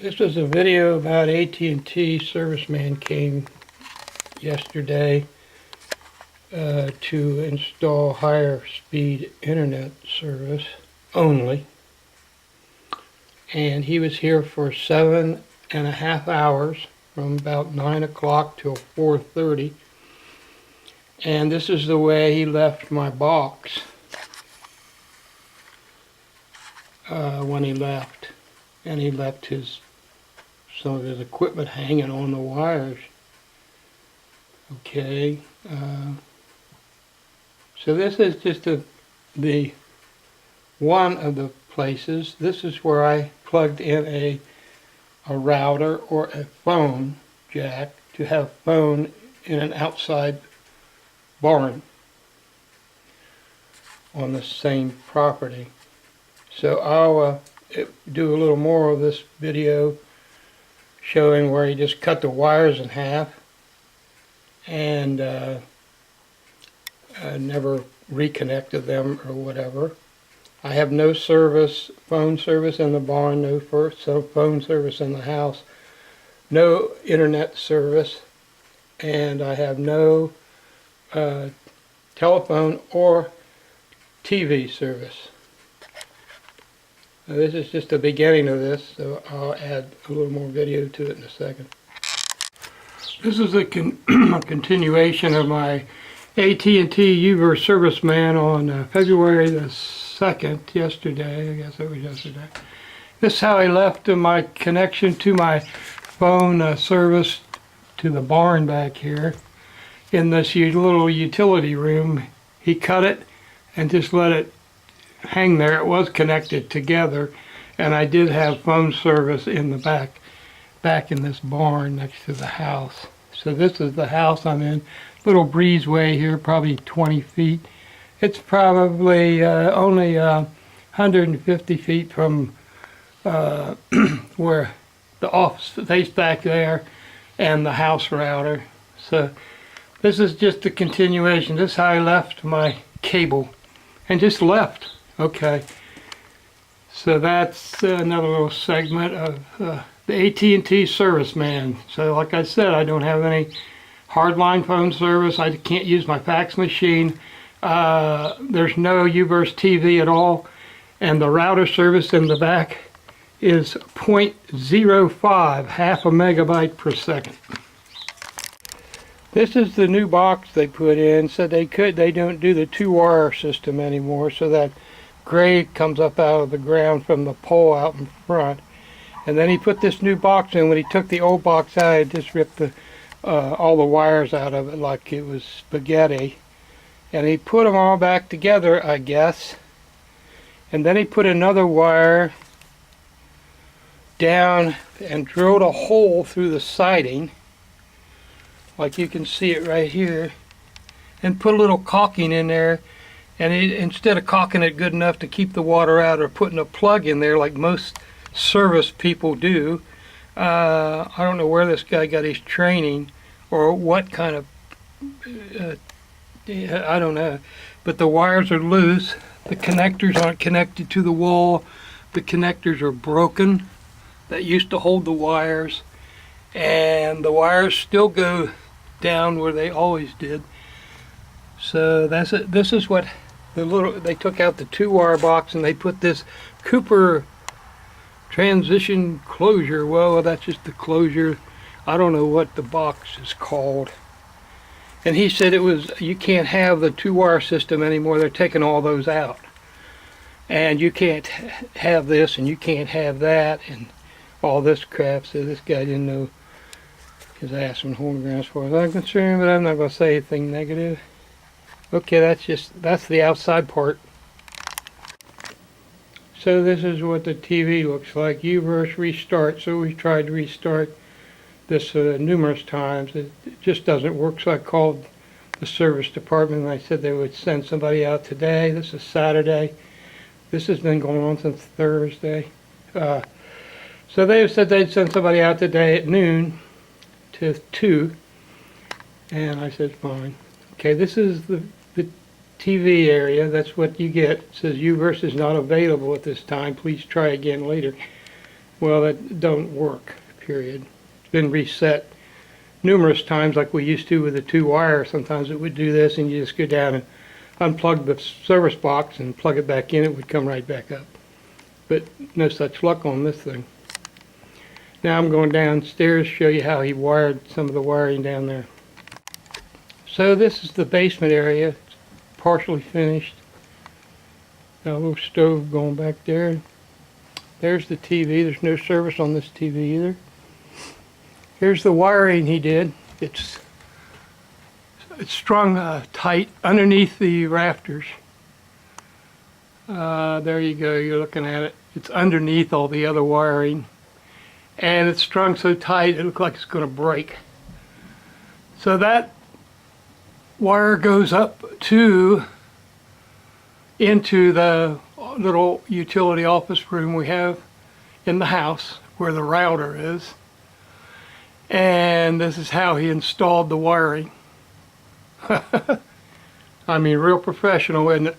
This was a video about AT&T serviceman came yesterday to install higher speed internet service only. And he was here for 7.5 hours from about 9 o'clock till 4:30. And this is the way he left my box when he left. And he left some of his equipment hanging on the wires. Okay, so this is just the one of the places. This is where I plugged in a router or a phone jack to have phone in an outside barn on the same property. So I'll do a little more of this video showing where he just cut the wires in half and never reconnected them or whatever. I have no phone service in the barn, no phone service in the house, no internet service, and I have no telephone or TV service. Now, this is just the beginning of this, so I'll add a little more video to it in a second. This is a continuation of my AT&T UVerse serviceman on February the 2nd, yesterday, I guess it was yesterday. This is how I left my connection to my phone service to the barn back here. In this little utility room, he cut it and just let it hang there. It was connected together, and I did have phone service in the back in this barn next to the house. So this is the house I'm in. Little breezeway here, probably 20 feet. It's probably only 150 feet from where the office space back there and the house router. So this is just a continuation. This is how I left my cable and just left. Okay, so that's another little segment of the AT&T serviceman. So like I said, I don't have any hardline phone service. I can't use my fax machine. There's no UVerse TV at all, and the router service in the back is 0.05, half a megabyte per second. This is the new box they put in. So they don't do the 2-wire system anymore, so that gray comes up out of the ground from the pole out in front. And then he put this new box in. When he took the old box out, he just ripped all the wires out of it like it was spaghetti. And he put them all back together, I guess. And then he put another wire down and drilled a hole through the siding, like you can see it right here, and put a little caulking in there. And instead of caulking it good enough to keep the water out, or putting a plug in there like most service people do, I don't know where this guy got his training or what kind of, I don't know. But the wires are loose. The connectors aren't connected to the wall. The connectors are broken that used to hold the wires. And the wires still go down where they always did. So that's it. This is what they took out the 2-wire box and they put this Cooper transition closure. Well, that's just the closure. I don't know what the box is called. And he said you can't have the 2-wire system anymore. They're taking all those out. And you can't have this and you can't have that and all this crap. So this guy didn't know his ass from horn ground as far as I'm concerned, but I'm not going to say anything negative. Okay, that's the outside part. So this is what the TV looks like. UVerse restart. So we tried to restart this numerous times. It just doesn't work. So I called the service department and I said they would send somebody out today. This is Saturday. This has been going on since Thursday. So they said they'd send somebody out today at noon to 2. And I said fine. Okay, this is the TV area. That's what you get. It says UVerse is not available at this time. Please try again later. Well, that don't work, period. It's been reset numerous times like we used to with the two wire. Sometimes it would do this and you just go down and unplug the service box and plug it back in, it would come right back up. But no such luck on this thing. Now I'm going downstairs to show you how he wired some of the wiring down there. So this is the basement area. It's partially finished. Got a little stove going back there. There's the TV. There's no service on this TV either. Here's the wiring he did. It's strung tight underneath the rafters. There you go. You're looking at it. It's underneath all the other wiring. And it's strung so tight it looks like it's going to break. So that wire goes up into the little utility office room we have in the house where the router is. And this is how he installed the wiring. I mean, real professional, isn't it?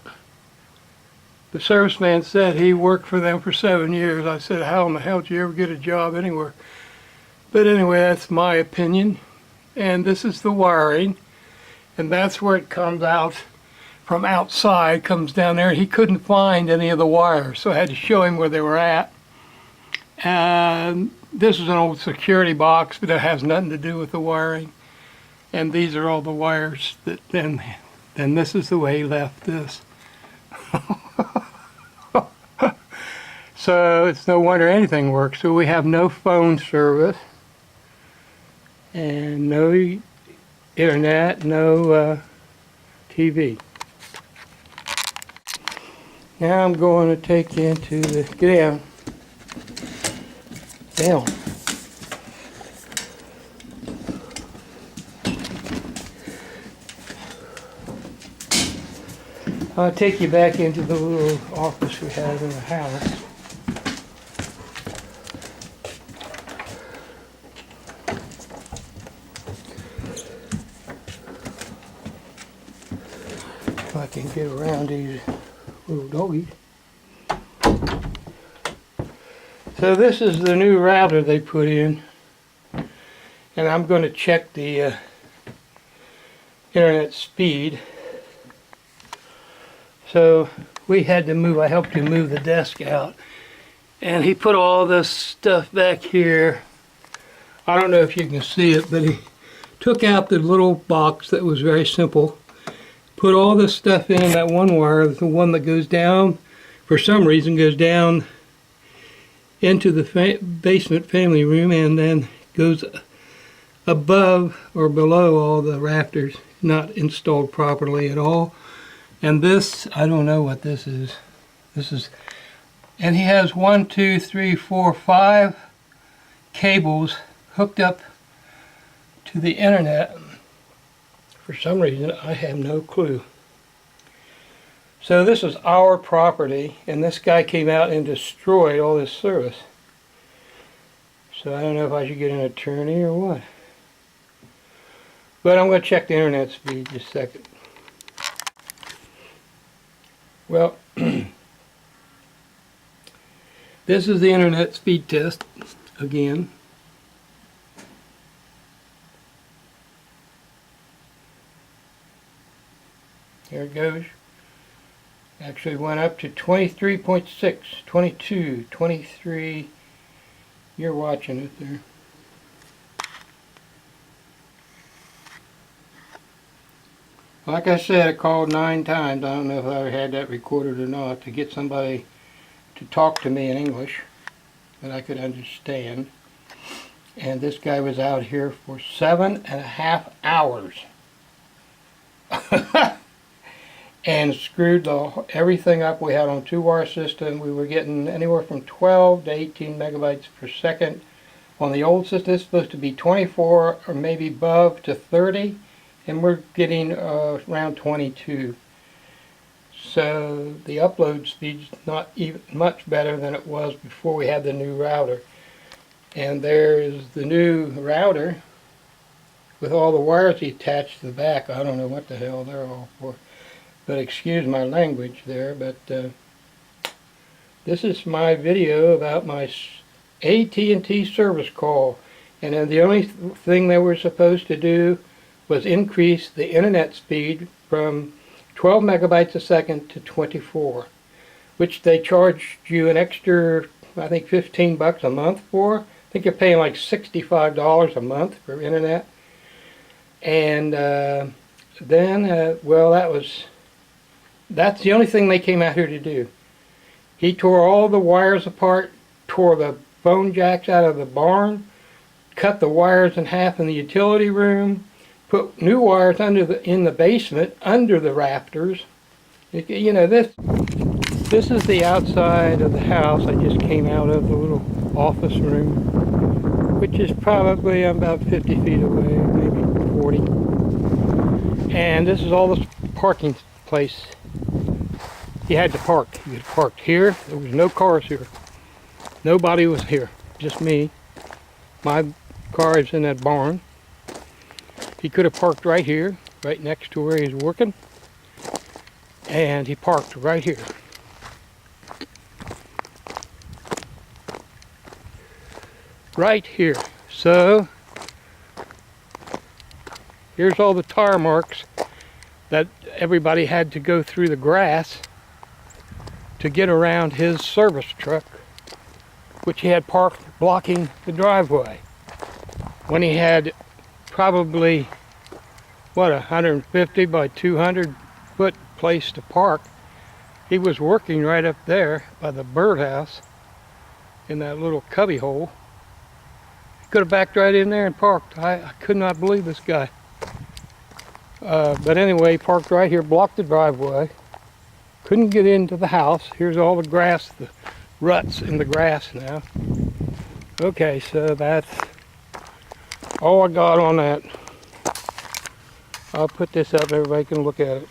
The serviceman said he worked for them for 7 years. I said, how in the hell did you ever get a job anywhere? But anyway, that's my opinion. And this is the wiring. And that's where it comes out from outside, comes down there. He couldn't find any of the wires, so I had to show him where they were at. And this is an old security box, but it has nothing to do with the wiring. And these are all the wires that then this is the way he left this. So it's no wonder anything works. So we have no phone service and no internet, no TV. Now I'm going to take you into the, get down. Down. I'll take you back into the little office we have in the house. If I can get around these little doggies. So this is the new router they put in, and I'm going to check the internet speed. So we had to move, I helped him move the desk out, and he put all this stuff back here. I don't know if you can see it, but he took out the little box that was very simple, put all this stuff in that one wire, the one that goes down, for some reason goes down into the basement family room and then goes above or below all the rafters, not installed properly at all. And this, I don't know what this is. And he has 1, 2, 3, 4, 5 cables hooked up to the internet. For some reason, I have no clue. So this is our property, and this guy came out and destroyed all this service. So I don't know if I should get an attorney or what. But I'm going to check the internet speed just a second. Well, this is the internet speed test again. Here it goes. Actually went up to 23.6, 22, 23. You're watching it there. Like I said, I called 9 times. I don't know if I had that recorded or not, to get somebody to talk to me in English that I could understand. And this guy was out here for 7.5 hours. And screwed everything up. We had on 2-wire system. We were getting anywhere from 12 to 18 megabytes per second. On the old system, it's supposed to be 24 or maybe above to 30. And we're getting around 22. So the upload speed's not even much better than it was before we had the new router. And there's the new router with all the wires attached to the back. I don't know what the hell they're all for. But excuse my language there, but this is my video about my AT&T service call, and then the only thing they were supposed to do was increase the internet speed from 12 megabytes a second to 24, which they charged you an extra, I think, $15 a month for. I think you're paying like $65 a month for internet. And then, well, that's the only thing they came out here to do. He tore all the wires apart, tore the phone jacks out of the barn, cut the wires in half in the utility room, put new wires in the basement under the rafters. You know, this is the outside of the house. I just came out of the little office room, which is probably about 50 feet away, maybe 40. And this is all the parking place. You had to park. You had parked here. There was no cars here. Nobody was here. Just me. My car is in that barn. He could have parked right here, right next to where he's working. And he parked right here. Right here. So, here's all the tire marks that everybody had to go through the grass to get around his service truck, which he had parked blocking the driveway. When he had probably, what, 150 by 200 foot place to park, he was working right up there by the birdhouse in that little cubby hole. He could have backed right in there and parked. I could not believe this guy. But anyway, he parked right here, blocked the driveway. Couldn't get into the house. Here's all the grass, the ruts in the grass now. Okay, so that's all I got on that. I'll put this up, everybody can look at it.